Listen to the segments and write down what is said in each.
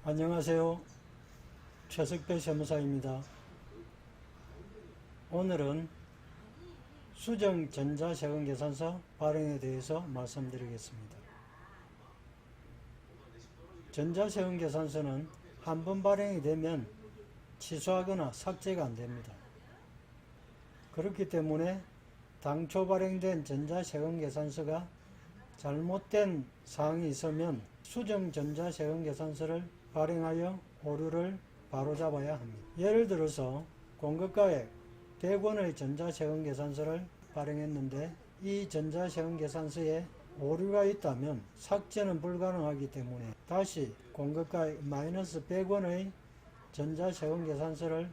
안녕하세요. 최석배 세무사입니다. 오늘은 수정 전자세금계산서 발행에 대해서 말씀드리겠습니다. 전자세금계산서는 한 번 발행이 되면 취소하거나 삭제가 안 됩니다. 그렇기 때문에 당초 발행된 전자세금계산서가 잘못된 사항이 있으면 수정 전자세금계산서를 발행하여 오류를 바로잡아야 합니다. 예를 들어서 공급가액 100원의 전자세금계산서를 발행했는데 이 전자세금계산서에 오류가 있다면 삭제는 불가능하기 때문에 다시 공급가액 마이너스 100원의 전자세금계산서를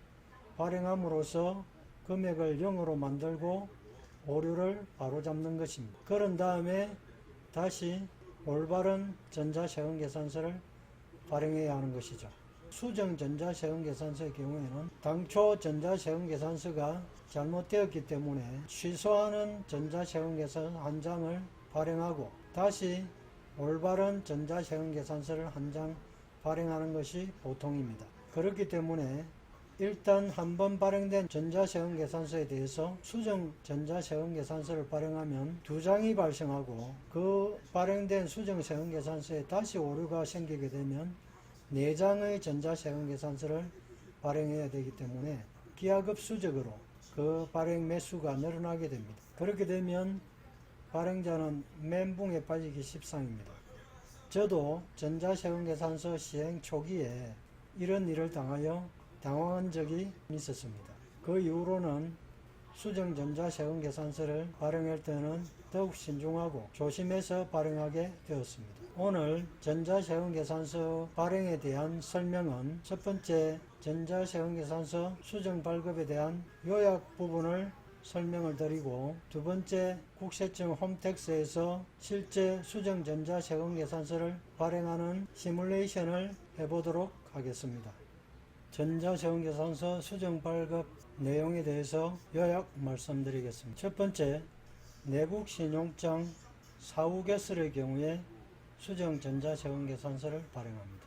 발행함으로써 금액을 0으로 만들고 오류를 바로잡는 것입니다. 그런 다음에 다시 올바른 전자세금계산서를 발행해야 하는 것이죠. 수정 전자세금계산서의 경우에는 당초 전자세금계산서가 잘못되었기 때문에 취소하는 전자세금계산 한 장을 발행하고 다시 올바른 전자세금계산서를 한 장 발행하는 것이 보통입니다. 그렇기 때문에 일단 한번 발행된 전자세금계산서에 대해서 수정 전자세금계산서를 발행하면 두 장이 발생하고 그 발행된 수정세금계산서에 다시 오류가 생기게 되면 4장의 전자세금계산서를 발행해야 되기 때문에 기하급수적으로 그 발행 매수가 늘어나게 됩니다. 그렇게 되면 발행자는 멘붕에 빠지기 십상입니다. 저도 전자세금계산서 시행 초기에 이런 일을 당하여 당황한 적이 있었습니다. 그 이후로는 수정 전자세금계산서를 발행할 때는 더욱 신중하고 조심해서 발행하게 되었습니다. 오늘 전자세금계산서 발행에 대한 설명은 첫 번째 전자세금계산서 수정 발급에 대한 요약 부분을 설명을 드리고 두 번째 국세청 홈택스에서 실제 수정 전자세금계산서를 발행하는 시뮬레이션을 해보도록 하겠습니다. 전자세금계산서 수정 발급 내용에 대해서 요약 말씀드리겠습니다. 첫 번째, 내국신용장 사후개설의 경우에 수정 전자세금계산서를 발행합니다.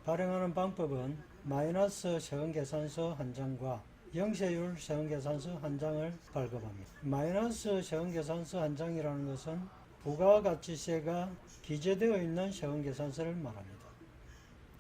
발행하는 방법은 마이너스 세금계산서 한 장과 영세율 세금계산서 한 장을 발급합니다. 마이너스 세금계산서 한 장이라는 것은 부가가치세가 기재되어 있는 세금계산서를 말합니다.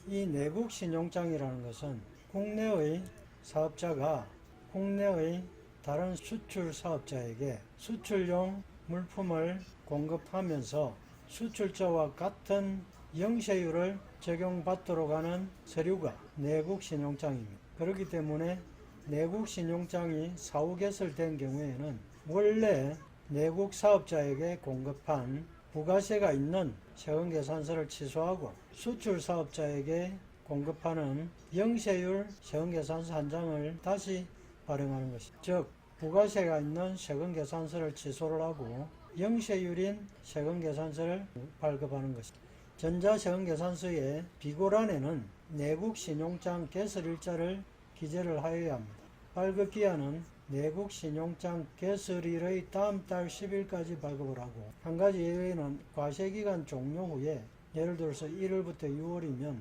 이 내국신용장이라는 것은 국내의 사업자가 국내의 다른 수출 사업자에게 수출용 물품을 공급하면서 수출자와 같은 영세율을 적용받도록 하는 서류가 내국신용장입니다. 그렇기 때문에 내국신용장이 사후개설된 경우에는 원래 내국 사업자에게 공급한 부가세가 있는 세금계산서를 취소하고 수출 사업자에게 공급하는 영세율 세금계산서 한 장을 다시 발행하는 것이죠. 즉 부가세가 있는 세금계산서를 취소를 하고 영세율인 세금계산서를 발급하는 것입니다. 전자세금계산서의 비고란에는 내국신용장 개설일자를 기재를 하여야 합니다. 발급기한은 내국신용장 개설일의 다음 달 10일까지 발급을 하고 한 가지 예외는 과세기간 종료 후에 예를 들어서 1월부터 6월이면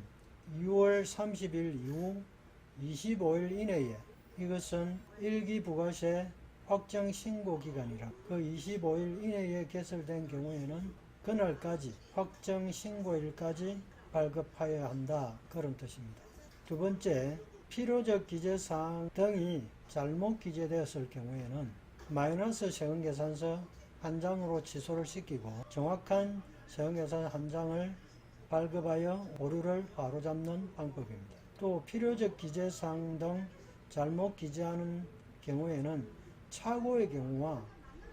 6월 30일 이후 25일 이내에 이것은 일기부가세 확정신고기간이라 그 25일 이내에 개설된 경우에는 그날까지 확정신고일까지 발급하여야 한다 그런 뜻입니다. 두 번째, 필요적 기재사항 등이 잘못 기재되었을 경우에는 마이너스 세금계산서 한 장으로 취소를 시키고 정확한 세금계산서 한 장을 발급하여 오류를 바로잡는 방법입니다. 또 필요적 기재사항 등 잘못 기재하는 경우에는 착오의 경우와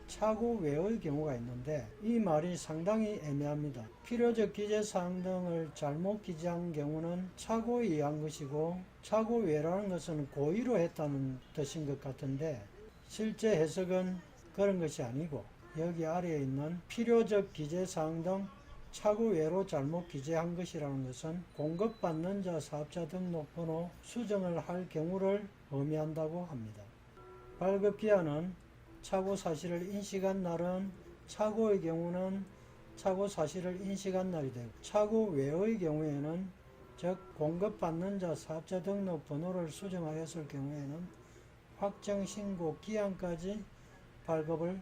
착오 외의 경우가 있는데 이 말이 상당히 애매합니다. 필요적 기재사항 등을 잘못 기재한 경우는 착오에 의한 것이고 착오 외라는 것은 고의로 했다는 뜻인 것 같은데 실제 해석은 그런 것이 아니고 여기 아래에 있는 필요적 기재사항 등 착오 외로 잘못 기재한 것이라는 것은 공급받는 자 사업자 등록번호 수정을 할 경우를 의미한다고 합니다. 발급기한은 착오 사실을 인식한 날은 착오의 경우는 착오 사실을 인식한 날이 되고 착오 외의 경우에는 즉 공급받는 자 사업자 등록 번호를 수정하였을 경우에는 확정 신고 기한까지 발급을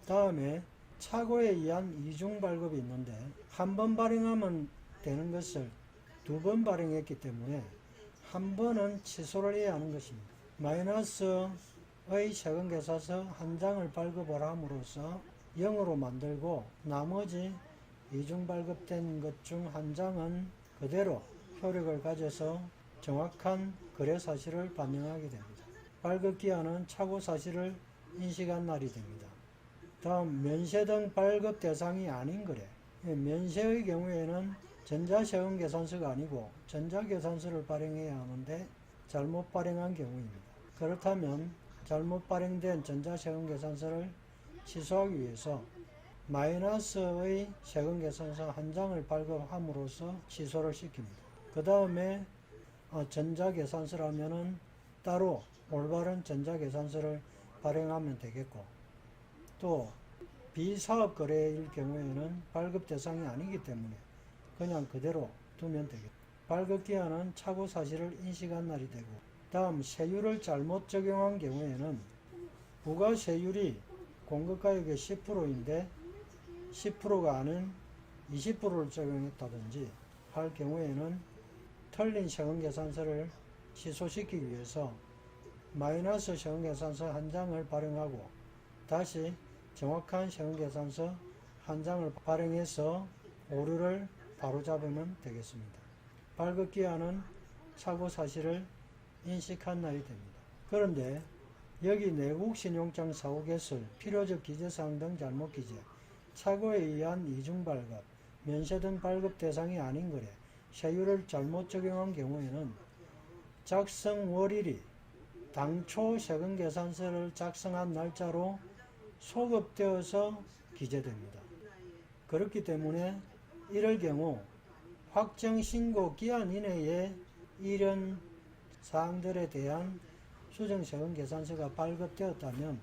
다음에 착오에 의한 이중 발급이 있는데 한 번 발행하면 되는 것을 두 번 발행했기 때문에 한 번은 취소를 해야 하는 것입니다. 마이너스의 세금계산서 한 장을 발급을 함으로써 0으로 만들고 나머지 이중 발급된 것 중 한 장은 그대로 효력을 가져서 정확한 거래 사실을 반영하게 됩니다. 발급기한은 착오 사실을 인식한 날이 됩니다. 다음 면세 등 발급 대상이 아닌 거래. 면세의 경우에는 전자세금계산서가 아니고 전자계산서를 발행해야 하는데 잘못 발행한 경우입니다. 그렇다면 잘못 발행된 전자세금계산서를 취소하기 위해서 마이너스의 세금계산서 한 장을 발급함으로써 취소를 시킵니다. 그 다음에 전자계산서라면은 따로 올바른 전자계산서를 발행하면 되겠고, 또 비사업 거래일 경우에는 발급 대상이 아니기 때문에 그냥 그대로 두면 되겠다. 발급기한은 착오 사실을 인식한 날이 되고, 다음 세율을 잘못 적용한 경우에는 부가세율이 공급가액의 10%인데 10%가 아닌 20%를 적용했다든지 할 경우에는 틀린 세금계산서를 취소시키기 위해서 마이너스 세금계산서 한 장을 발행하고 다시 정확한 세금계산서 한 장을 발행해서 오류를 바로잡으면 되겠습니다. 발급기한은 착오 사실을 인식한 날이 됩니다. 그런데 여기 내국신용장 사후개설, 필요적 기재사항 등 잘못 기재, 착오에 의한 이중발급, 면세 등 발급 대상이 아닌 거래, 세율을 잘못 적용한 경우에는 작성월일이 당초 세금계산서를 작성한 날짜로 소급되어서 기재됩니다. 그렇기 때문에 이럴 경우 확정신고 기한 이내에 이런 사항들에 대한 수정세금계산서가 발급되었다면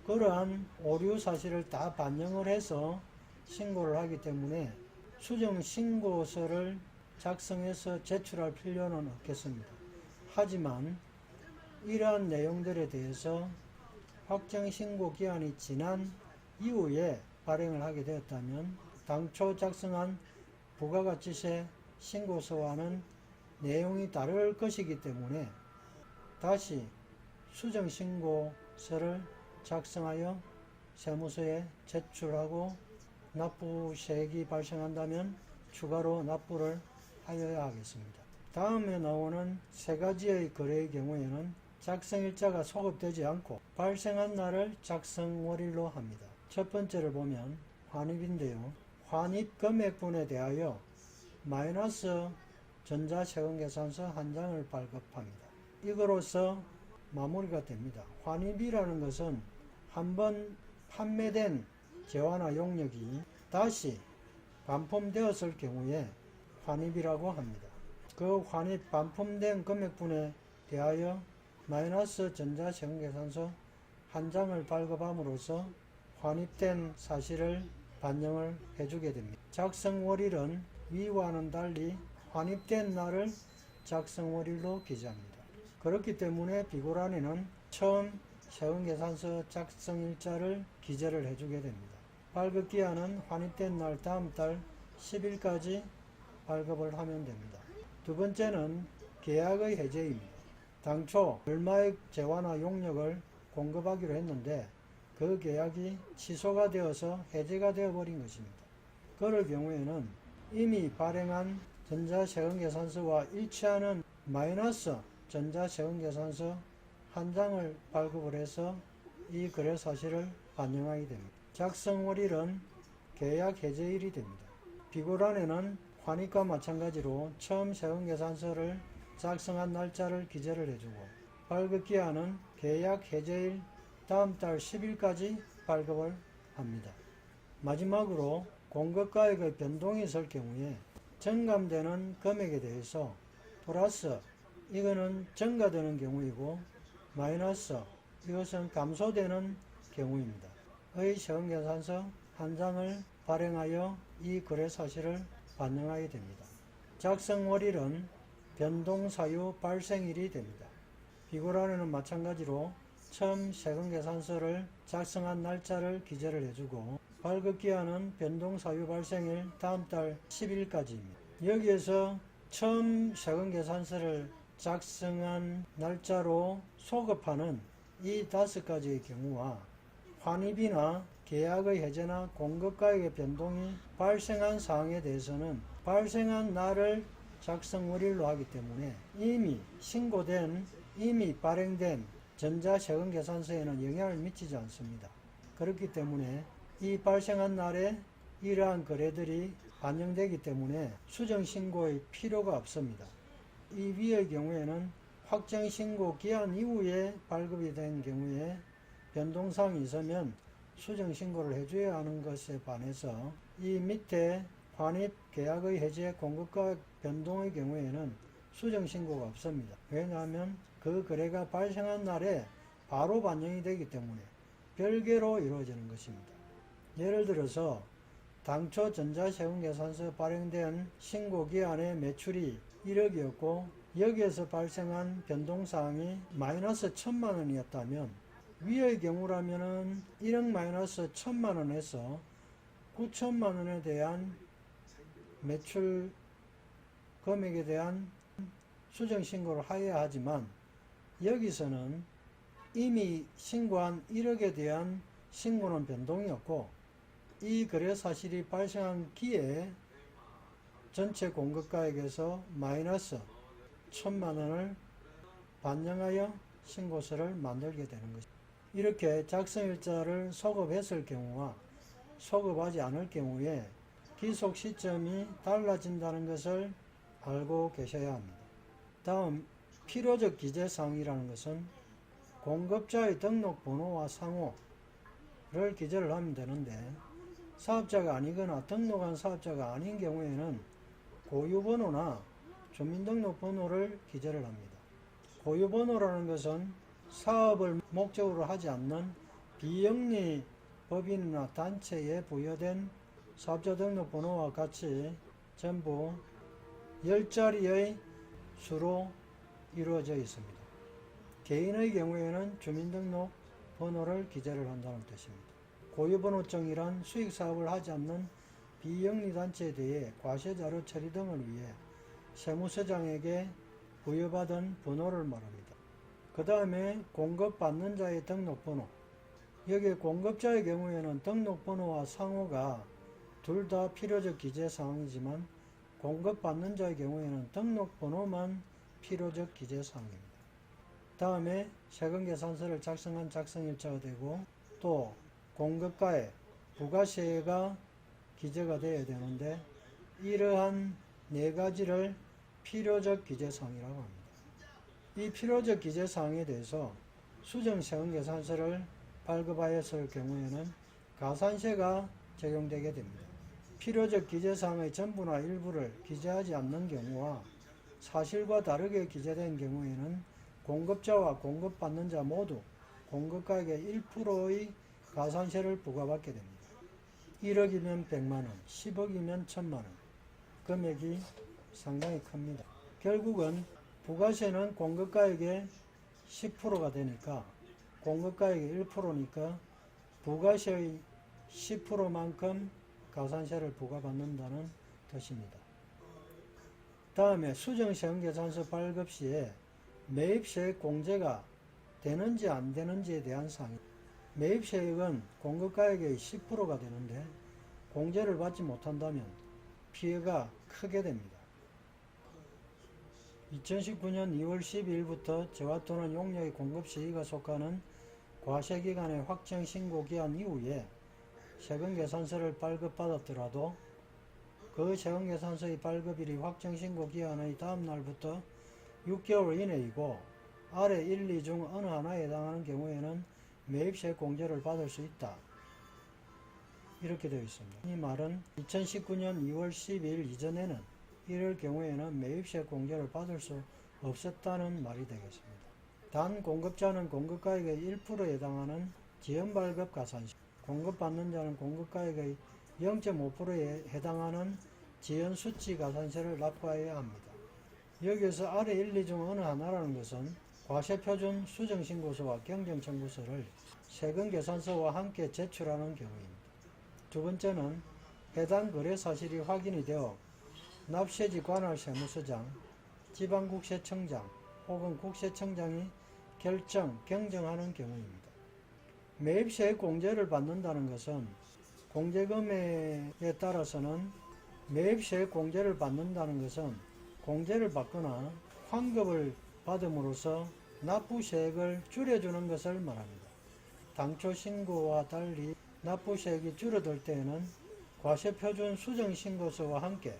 그러한 오류 사실을 다 반영을 해서 신고를 하기 때문에 수정신고서를 작성해서 제출할 필요는 없겠습니다. 하지만 이러한 내용들에 대해서 확정신고 기한이 지난 이후에 발행을 하게 되었다면 당초 작성한 부가가치세 신고서와는 내용이 다를 것이기 때문에 다시 수정신고서를 작성하여 세무서에 제출하고 납부세액이 발생한다면 추가로 납부를 하여야 하겠습니다. 다음에 나오는 세 가지의 거래의 경우에는 작성일자가 소급되지 않고 발생한 날을 작성월일로 합니다. 첫 번째를 보면 환입인데요. 환입 금액분에 대하여 마이너스 전자세금계산서 한 장을 발급합니다. 이거로서 마무리가 됩니다. 환입이라는 것은 한번 판매된 재화나 용역이 다시 반품되었을 경우에 환입이라고 합니다. 그 환입 반품된 금액분에 대하여 마이너스 전자세금계산서 한 장을 발급함으로써 환입된 사실을 반영을 해주게 됩니다. 작성월일은 위와는 달리 환입된 날을 작성월일로 기재합니다. 그렇기 때문에 비고란에는 처음 세금계산서 작성일자를 기재를 해주게 됩니다. 발급기한은 환입된 날 다음 달 10일까지 발급을 하면 됩니다. 두 번째는 계약의 해제입니다. 당초 얼마의 재화나 용역을 공급하기로 했는데 그 계약이 취소가 되어서 해제가 되어버린 것입니다. 그럴 경우에는 이미 발행한 전자세금계산서와 일치하는 마이너스 전자세금계산서 한 장을 발급을 해서 이 거래 사실을 반영하게 됩니다. 작성월일은 계약 해제일이 됩니다. 비고란에는 환입과 마찬가지로 처음 세금계산서를 작성한 날짜를 기재를 해주고 발급기한은 계약 해제일 다음 달 10일까지 발급을 합니다. 마지막으로 공급가액의 변동이 있을 경우에 정감되는 금액에 대해서 플러스 이거는 증가되는 경우이고 마이너스 이것은 감소되는 경우입니다. 의 세금계산서 한 장을 발행하여 이 거래 사실을 반영하게 됩니다. 작성월일은 변동사유 발생일이 됩니다. 비굴안에는 마찬가지로 처음 세금계산서를 작성한 날짜를 기재를 해주고 발급기한은 변동사유 발생일 다음 달 10일까지입니다. 여기에서 처음 세금계산서를 작성한 날짜로 소급하는 이 5가지의 경우와 환입이나 계약의 해제나 공급가액의 변동이 발생한 사항에 대해서는 발생한 날을 작성일로 하기 때문에 이미 신고된, 이미 발행된 전자세금계산서에는 영향을 미치지 않습니다. 그렇기 때문에 이 발생한 날에 이러한 거래들이 반영되기 때문에 수정신고의 필요가 없습니다. 이 위의 경우에는 확정신고 기한 이후에 발급이 된 경우에 변동사항이 있으면 수정신고를 해줘야 하는 것에 반해서 이 밑에 환입, 계약의 해제, 공급가액 변동의 경우에는 수정신고가 없습니다. 왜냐하면 그 거래가 발생한 날에 바로 반영이 되기 때문에 별개로 이루어지는 것입니다. 예를 들어서 당초 전자세금계산서 발행된 신고기한의 매출이 1억이었고 여기에서 발생한 변동사항이 마이너스 1,000만 원이었다면 위의 경우라면은 1억 마이너스 1,000만 원에서 9천만 원에 대한 매출 금액에 대한 수정신고를 해야 하지만 여기서는 이미 신고한 1억에 대한 신고는 변동이 없고 이 거래 사실이 발생한 기에 전체 공급가액에서 마이너스 1,000만 원을 반영하여 신고서를 만들게 되는 것입니다. 이렇게 작성일자를 소급했을 경우와 소급하지 않을 경우에 기속 시점이 달라진다는 것을 알고 계셔야 합니다. 다음 필요적 기재사항이라는 것은 공급자의 등록번호와 상호를 기재를 하면 되는데 사업자가 아니거나 등록한 사업자가 아닌 경우에는 고유번호나 주민등록번호를 기재를 합니다. 고유번호라는 것은 사업을 목적으로 하지 않는 비영리 법인이나 단체에 부여된 사업자 등록번호와 같이 전부 10자리의 수로 이루어져 있습니다. 개인의 경우에는 주민등록번호를 기재를 한다는 뜻입니다. 고유번호증이란 수익사업을 하지 않는 비영리단체에 대해 과세자료 처리 등을 위해 세무서장에게 부여받은 번호를 말합니다. 그 다음에 공급받는 자의 등록번호. 여기에 공급자의 경우에는 등록번호와 상호가 둘 다 필요적 기재사항이지만 공급받는 자의 경우에는 등록번호만 필요적 기재사항입니다. 다음에 세금계산서를 작성한 작성일자가 되고 또 공급가액, 부가세가 기재가 되어야 되는데 이러한 4가지를 필요적 기재사항이라고 합니다. 이 필요적 기재사항에 대해서 수정세금계산서를 발급하였을 경우에는 가산세가 적용되게 됩니다. 필요적 기재사항의 전부나 일부를 기재하지 않는 경우와 사실과 다르게 기재된 경우에는 공급자와 공급받는 자 모두 공급가액의 1%의 가산세를 부과받게 됩니다. 1억이면 100만원, 10억이면 1000만원. 금액이 상당히 큽니다. 결국은 부가세는 공급가액의 10%가 되니까 공급가액의 1%니까 부가세의 10%만큼 가산세를 부과받는다는 뜻입니다. 다음에 수정세금계산서 발급 시에 매입세액 공제가 되는지 안 되는지에 대한 사항입니다. 매입세액은 공급가액의 10%가 되는데 공제를 받지 못한다면 피해가 크게 됩니다. 2019년 2월 12일부터 저와 또는 용역의 공급 시기가 속하는 과세기간의 확정 신고기한 이후에 세금계산서를 발급받았더라도 그 세금계산서의 발급일이 확정신고기한의 다음 날부터 6개월 이내이고 아래 1, 2 중 어느 하나에 해당하는 경우에는 매입세 공제를 받을 수 있다. 이렇게 되어 있습니다. 이 말은 2019년 2월 12일 이전에는 이럴 경우에는 매입세 공제를 받을 수 없었다는 말이 되겠습니다. 단 공급자는 공급가액의 1%에 해당하는 지연발급 가산세, 공급받는 자는 공급가액의 0.5%에 해당하는 지연수치 가산세를 납부해야 합니다. 여기에서 아래 1, 2 중 어느 하나라는 것은 과세표준 수정신고서와 경정청구서를 세금계산서와 함께 제출하는 경우입니다. 두 번째는 해당 거래 사실이 확인이 되어 납세지 관할 세무서장, 지방국세청장 혹은 국세청장이 결정, 경정하는 경우입니다. 매입세액 공제를 받는다는 것은 공제금액에 따라서는 매입세액 공제를 받는다는 것은 공제를 받거나 환급을 받음으로써 납부세액을 줄여주는 것을 말합니다. 당초 신고와 달리 납부세액이 줄어들 때에는 과세표준 수정신고서와 함께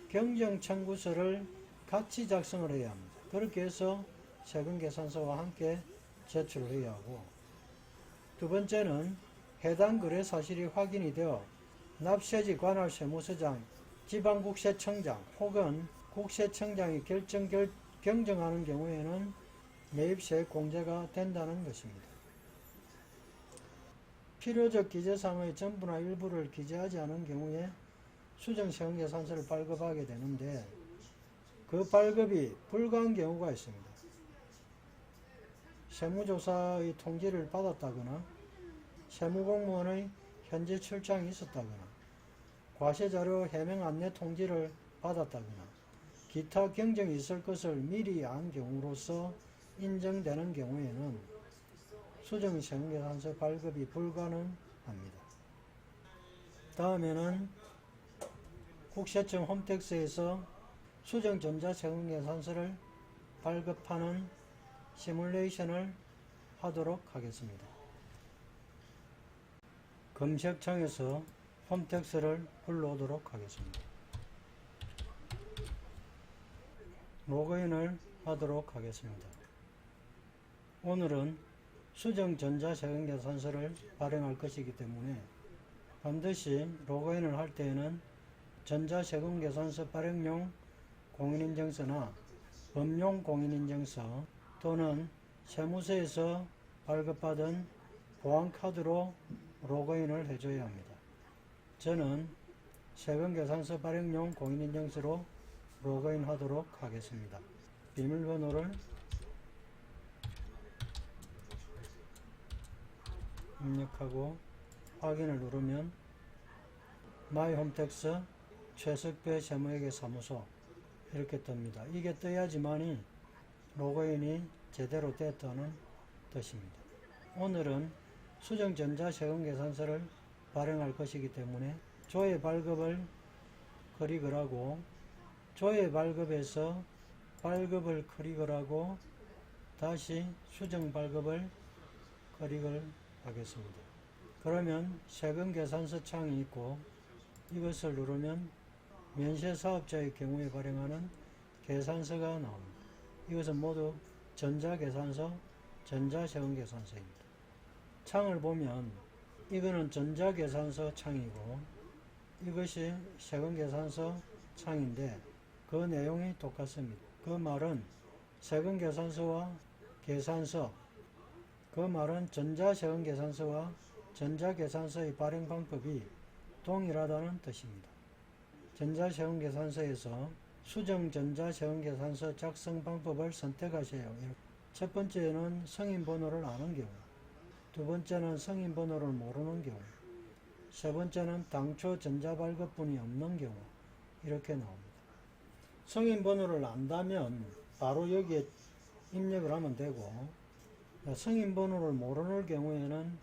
경정청구서를 같이 작성을 해야 합니다. 그렇게 해서 세금계산서와 함께 제출을 해야 하고, 두 번째는 해당 거래 사실이 확인이 되어 납세지 관할 세무서장, 지방국세청장 혹은 국세청장이 경정하는 경우에는 매입세액 공제가 된다는 것입니다. 필요적 기재사항의 전부나 일부를 기재하지 않은 경우에 수정세금계산서를 발급하게 되는데, 그 발급이 불가한 경우가 있습니다. 세무조사의 통지를 받았다거나 세무공무원의 현지 출장이 있었다거나 과세자료 해명 안내 통지를 받았다거나 기타 경정이 있을 것을 미리 안 경우로서 인정되는 경우에는 수정세금계산서 발급이 불가능합니다. 다음에는 국세청 홈택스에서 수정전자세금계산서를 발급하는 시뮬레이션을 하도록 하겠습니다. 검색창에서 홈택스를 불러오도록 하겠습니다. 로그인을 하도록 하겠습니다. 오늘은 수정전자세금계산서를 발행할 것이기 때문에 반드시 로그인을 할 때에는 전자세금계산서 발행용 공인인증서나 법용 공인인증서 또는 세무서에서 발급받은 보안카드로 로그인을 해줘야 합니다. 저는 세금계산서 발행용 공인인증서로 로그인하도록 하겠습니다. 비밀번호를 입력하고 확인을 누르면 마이 홈택스 최석배 세무회계사무소 이렇게 뜹니다. 이게 떠야지만이 로그인이 제대로 됐다는 뜻입니다. 오늘은 수정전자세금계산서를 발행할 것이기 때문에 조회 발급을 클릭을 하고, 조회 발급에서 발급을 클릭을 하고 다시 수정 발급을 클릭을 하겠습니다. 그러면 세금계산서 창이 있고, 이것을 누르면 면세사업자의 경우에 발행하는 계산서가 나옵니다. 이것은 모두 전자계산서, 전자세금계산서입니다. 창을 보면 이거는 전자계산서 창이고 이것이 세금계산서 창인데 그 내용이 똑같습니다. 그 말은 세금계산서와 계산서, 그 말은 전자세금계산서와 전자계산서의 발행 방법이 동일하다는 뜻입니다. 전자세금계산서에서 수정전자세금계산서 작성 방법을 선택하세요. 첫 번째는 성인번호를 아는 경우, 두 번째는 성인번호를 모르는 경우, 세 번째는 당초 전자발급분이 없는 경우 이렇게 나옵니다. 성인번호를 안다면 바로 여기에 입력을 하면 되고, 성인번호를 모르는 경우에는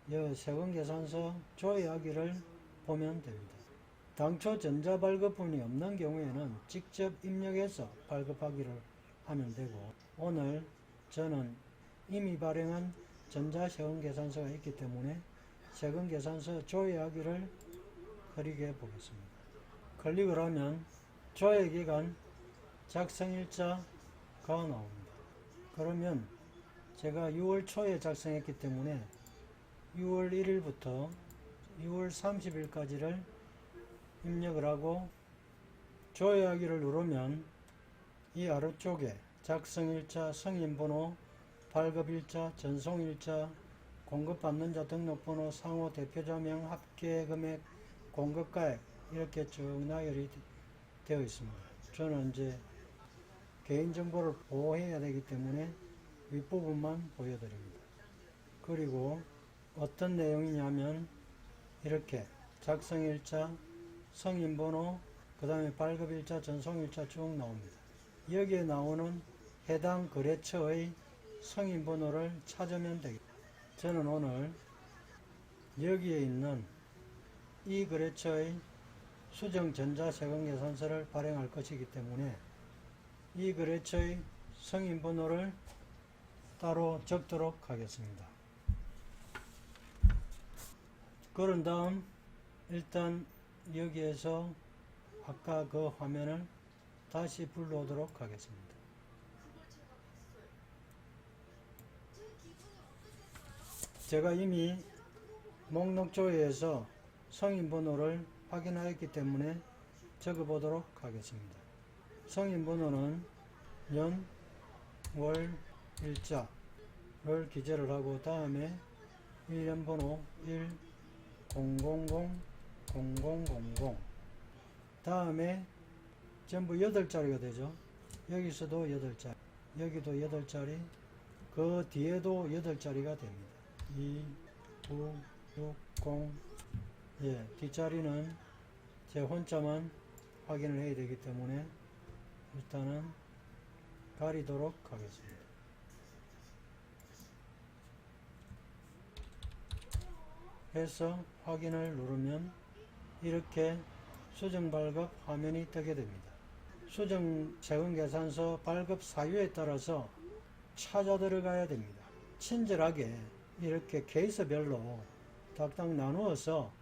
이 세금계산서 조회하기를 보면 됩니다. 당초 전자발급분이 없는 경우에는 직접 입력해서 발급하기를 하면 되고, 오늘 저는 이미 발행한 전자세금계산서가 있기 때문에 세금계산서 조회하기를 클릭해 보겠습니다. 클릭을 하면 조회기간 작성일자가 나옵니다. 그러면 제가 6월 초에 작성했기 때문에 6월 1일부터 6월 30일까지를 입력을 하고 조회하기를 누르면 이 아래쪽에 작성일자, 성인번호, 발급일자, 전송일자, 공급받는 자 등록번호, 상호 대표자명, 합계금액, 공급가액 이렇게 쭉 나열이 되어 있습니다. 저는 이제 개인정보를 보호해야 되기 때문에 윗부분만 보여드립니다. 그리고 어떤 내용이냐면 이렇게 작성일자, 성인번호, 그 다음에 발급일자, 전송일자 쭉 나옵니다. 여기에 나오는 해당 거래처의 성인번호를 찾으면 되겠습니다. 저는 오늘 여기에 있는 이 거래처의 수정전자세금계산서를 발행할 것이기 때문에 이 거래처의 성인번호를 따로 적도록 하겠습니다. 그런 다음 일단 여기에서 아까 그 화면을 다시 불러오도록 하겠습니다. 제가 이미 목록조회에서 성인번호를 확인하였기 때문에 적어보도록 하겠습니다. 성인번호는 년, 월, 일자를 기재를 하고 다음에 일련번호 1, 000, 0000 다음에 전부 8자리가 되죠. 여기서도 8자리, 여기도 8자리, 그 뒤에도 8자리가 됩니다. 2, 9, 6, 0 예, 뒷자리는 제 혼자만 확인을 해야 되기 때문에 일단은 가리도록 하겠습니다. 해서 확인을 누르면 이렇게 수정 발급 화면이 뜨게 됩니다. 수정 세금계산서 발급 사유에 따라서 찾아 들어가야 됩니다. 친절하게 이렇게 케이스별로 딱딱 나누어서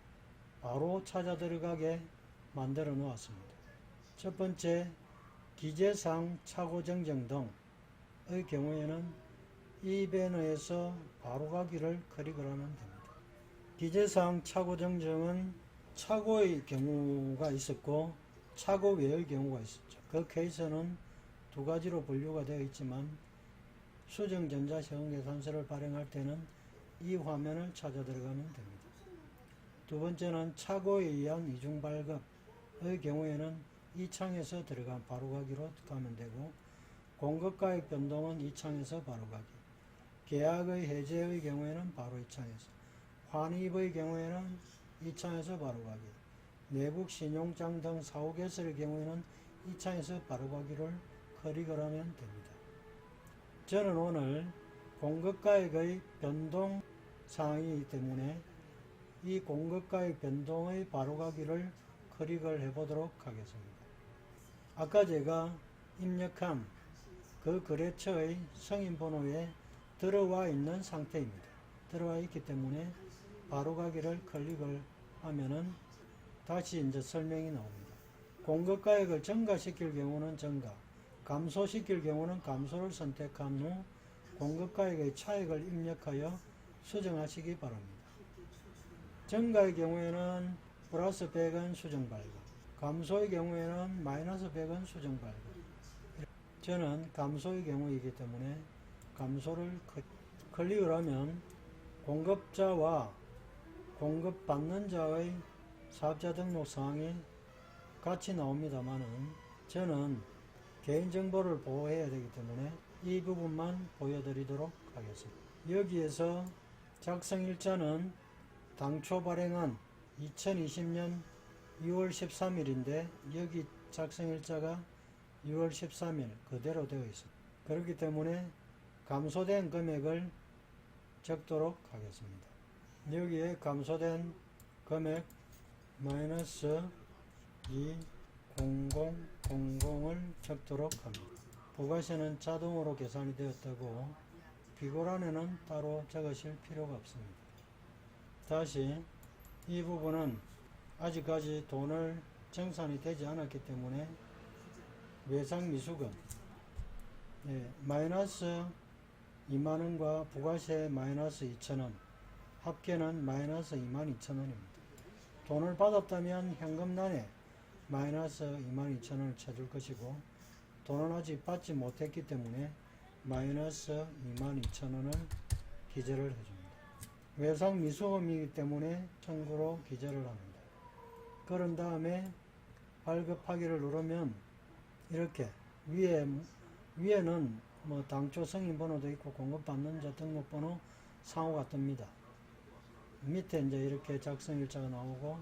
바로 찾아 들어가게 만들어 놓았습니다. 첫 번째, 기재사항 착오정정 등의 경우에는 이 배너에서 바로 가기를 클릭을 하면 됩니다. 기재사항 착오정정은 착오의 경우가 있었고 착오 외의 경우가 있었죠. 그 케이스는 두 가지로 분류가 되어 있지만 수정전자세금계산서를 발행할 때는 이 화면을 찾아 들어가면 됩니다. 두 번째는 착오에 의한 이중발급의 경우에는 이 창에서 들어간 바로가기로 가면 되고, 공급가액 변동은 이 창에서 바로가기, 계약의 해제의 경우에는 바로 이 창에서, 환입의 경우에는 이 창에서 바로가기, 내국 신용장 등 사후 개설의 경우에는 이 창에서 바로가기를 클릭을 하면 됩니다. 저는 오늘 공급가액의 변동 사항이기 때문에 이 공급가액 변동의 바로가기를 클릭을 해보도록 하겠습니다. 아까 제가 입력한 그 거래처의 성인번호에 들어와 있는 상태입니다. 들어와 있기 때문에 바로가기를 클릭을 하면은 다시 이제 설명이 나옵니다. 공급가액을 증가시킬 경우는 증가, 감소시킬 경우는 감소를 선택한 후 공급가액의 차액을 입력하여 수정하시기 바랍니다. 증가의 경우에는 플러스 100원 수정발급, 감소의 경우에는 마이너스 100원 수정발급. 저는 감소의 경우이기 때문에 감소를 클릭을 하면 공급자와 공급받는 자의 사업자 등록 사항이 같이 나옵니다만은 저는 개인정보를 보호해야 되기 때문에 이 부분만 보여드리도록 하겠습니다. 여기에서 작성일자는 당초 발행한 2020년 6월 13일인데 여기 작성일자가 6월 13일 그대로 되어 있습니다. 그렇기 때문에 감소된 금액을 적도록 하겠습니다. 여기에 감소된 금액 마이너스 20000을 적도록 합니다. 부가세는 자동으로 계산이 되었다고 비고란에는 따로 적으실 필요가 없습니다. 다시 이 부분은 아직까지 돈을 정산이 되지 않았기 때문에 외상미수금 마이너스 2만원과 부가세 마이너스 2천원 합계는 마이너스 22,000원입니다. 돈을 받았다면 현금란에 마이너스 22,000원을 쳐줄 것이고 돈은 아직 받지 못했기 때문에 마이너스 22,000원을 기재를 해줍니다. 외상 미수금이기 때문에 청구로 기재를 합니다. 그런 다음에 발급하기를 누르면 이렇게 위에 위에는 뭐 당초 승인번호도 있고 공급받는 자 등록번호 상호가 뜹니다. 밑에 이제 이렇게 작성일자가 나오고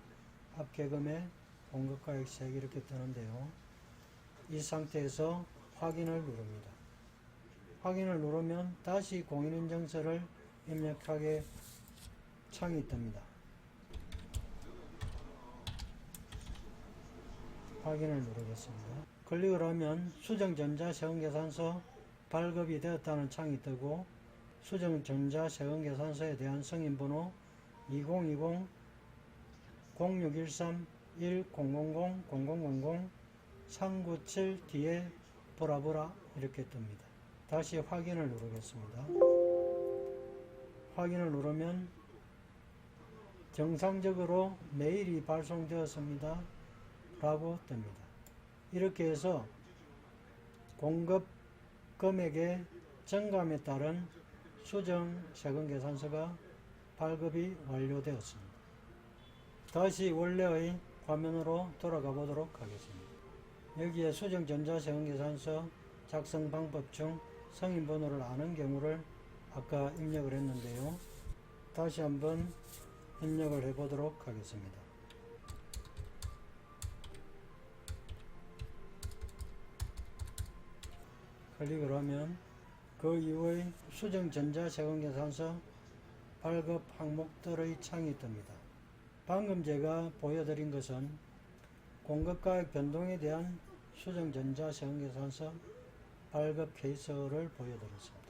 합계금액 공급가액세액 이렇게 뜨는데요. 이 상태에서 확인을 누릅니다. 확인을 누르면 다시 공인인증서를 입력하게 창이 뜹니다. 확인을 누르겠습니다. 클릭을 하면 수정전자세금계산서 발급이 되었다는 창이 뜨고 수정전자세금계산서에 대한 승인번호 2020-0613-1000-0000 397 뒤에 보라보라 이렇게 뜹니다. 다시 확인을 누르겠습니다. 확인을 누르면 정상적으로 메일이 발송되었습니다 라고 뜹니다. 이렇게 해서 공급 금액의 증감에 따른 수정 세금계산서가 발급이 완료되었습니다. 다시 원래의 화면으로 돌아가 보도록 하겠습니다. 여기에 수정전자세금계산서 작성 방법 중 승인번호를 아는 경우를 아까 입력을 했는데요. 다시 한번 입력을 해 보도록 하겠습니다. 클릭을 하면 그 이후의 수정전자세금계산서 발급 항목들의 창이 뜹니다. 방금 제가 보여드린 것은 공급가액 변동에 대한 수정전자세금계산서 발급 케이스를 보여드렸습니다.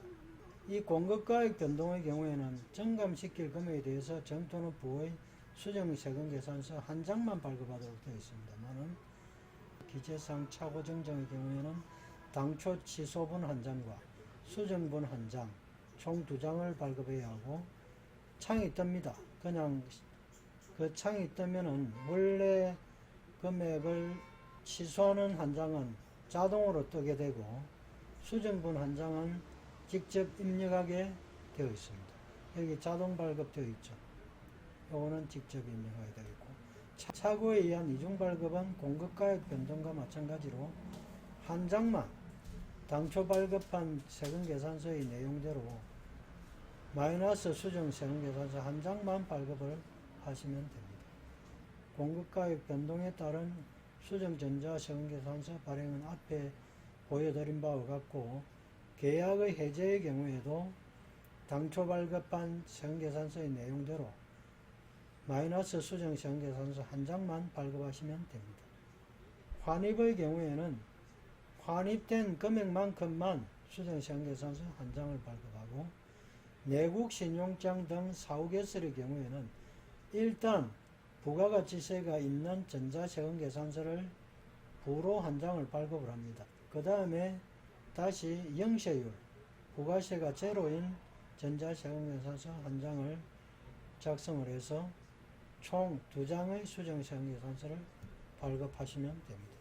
이 공급가액 변동의 경우에는 증감시킬 금액에 대해서 정 또는 부의 수정세금계산서 한 장만 발급하도록 되어 있습니다만 기재상 착오정정의 경우에는 당초 취소분 한 장과 수정분 한 장, 총 2장을 발급해야 하고 창이 뜹니다. 그냥 그 창이 뜨면은 원래 금액을 취소하는 한 장은 자동으로 뜨게 되고 수정분 한 장은 직접 입력하게 되어 있습니다. 여기 자동 발급되어 있죠. 요거는 직접 입력하게 되겠고 착오에 의한 이중 발급은 공급가액 변동과 마찬가지로 한 장만 당초 발급한 세금계산서의 내용대로 마이너스 수정 세금계산서 한 장만 발급을 하시면 됩니다. 공급가액 변동에 따른 수정전자 세금계산서 발행은 앞에 보여드린 바와 같고 계약의 해제의 경우에도 당초 발급한 세금계산서의 내용대로 마이너스 수정 세금계산서 한 장만 발급하시면 됩니다. 환입의 경우에는 환입된 금액만큼만 수정 세금계산서 한 장을 발급하고 내국 신용장 등 사후개설의 경우에는 일단 부가가치세가 있는 전자세금계산서를 부로 한 장을 발급을 합니다. 그 다음에 다시 영세율, 부가세가 제로인 전자세금계산서 한 장을 작성을 해서 총 2장의 수정세금계산서를 발급하시면 됩니다.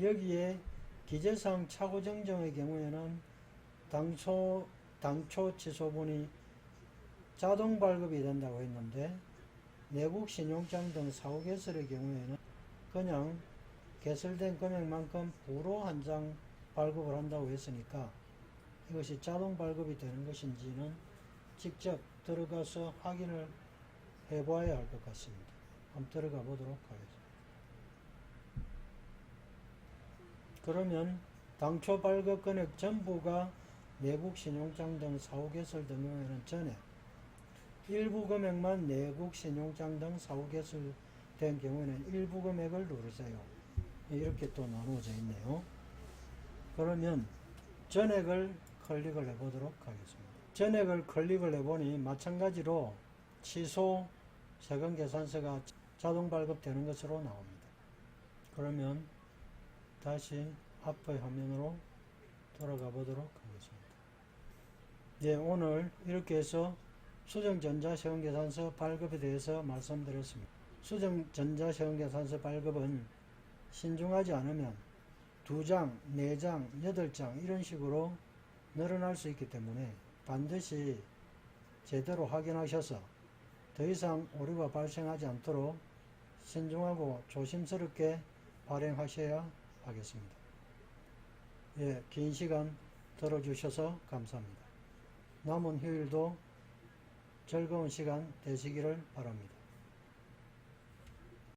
여기에 기재상 착오정정의 경우에는 당초 취소분이 자동 발급이 된다고 했는데 내국 신용장 등 사후개설의 경우에는 그냥 개설된 금액만큼 부로 한 장 발급을 한다고 했으니까 이것이 자동 발급이 되는 것인지는 직접 들어가서 확인을 해봐야 할 것 같습니다. 한번 들어가 보도록 하겠습니다. 그러면 당초 발급 금액 전부가 내국 신용장 등 사후개설 등 경우에는 전액, 일부 금액만 내국 신용장 등 사후개설된 경우에는 일부 금액을 누르세요. 이렇게 또 나누어져 있네요. 그러면 전액을 클릭을 해보도록 하겠습니다. 전액을 클릭을 해보니 마찬가지로 취소 세금계산서가 자동 발급되는 것으로 나옵니다. 그러면 다시 앞의 화면으로 돌아가 보도록 하겠습니다. 네, 오늘 이렇게 해서 수정전자세금계산서 발급에 대해서 말씀드렸습니다. 수정전자세금계산서 발급은 신중하지 않으면 2장, 4장, 8장 이런 식으로 늘어날 수 있기 때문에 반드시 제대로 확인하셔서 더 이상 오류가 발생하지 않도록 신중하고 조심스럽게 발행하셔야 하겠습니다. 예, 긴 시간 들어주셔서 감사합니다. 남은 휴일도 즐거운 시간 되시기를 바랍니다.